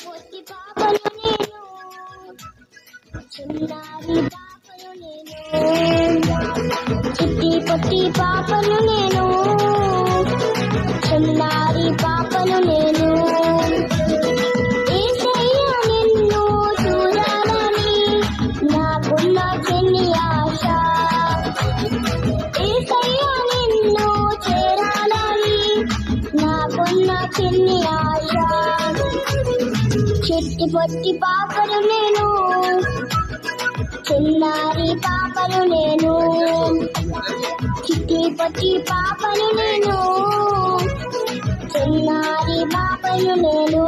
పొట్టి పాపను నేను, చిన్నారి పాపను నేను, చిట్టి పొట్టి పాపను నేను, చిన్నారి పాపను నేను. యేసయ్య నిన్ను చూడాలని నాకున్న చిన్ని ఆశ, యేసయ్య నిన్ను చేరాలని నాకున్న చిన్ని ఆశ. చిట్టి పొట్టి పాపను నేను, చిన్నారి పాపను నేను, చిట్టి పొట్టి పాపను నేను, చిన్నారి పాపను నేను.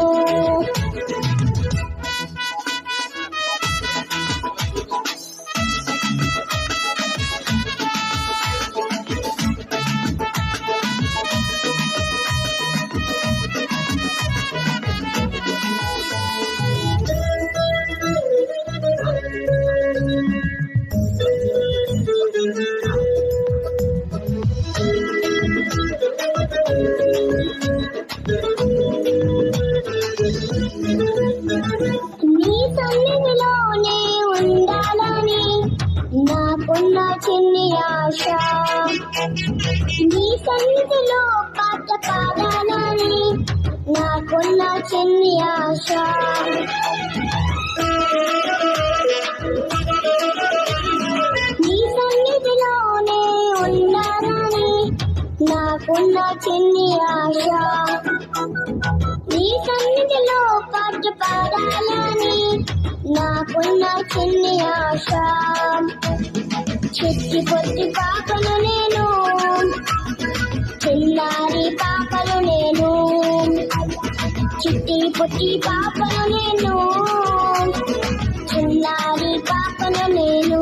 నీ సన్నిధిలోనే ఉండాలని నాకున్న చిన్ని ఆశ, నీ సన్నిధిలో పాట పాడాలని నాకున్న చిన్ని ఆశ. నీ సన్నిధిలోనే ఉండాలని నాకున్న చిన్ని ఆశ, నీ సన్నిధిలో పాట పాడాలని నాకున్న చిన్ని ఆశ. చిట్టి పొట్టి పాపను నేను, చిన్నారి పాపను నేను, చిట్టి పొట్టి పాపను నేను, చిన్నారి పాపను నేను.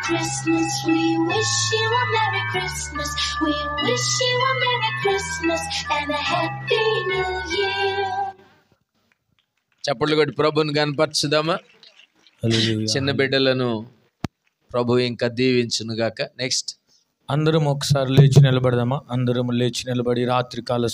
Christmas, we wish you a Merry Christmas, we wish you a Merry Christmas and a Happy New Year. చప్పట్లు కొట్టి ప్రభువుని కనపరచుదామా? చిన్న బిడ్డలను ప్రభు ఇంకా దీవించును గాక. నెక్స్ట్ అందరం ఒకసారి లేచి నిలబడదామా? అందరం లేచి నిలబడి రాత్రికాల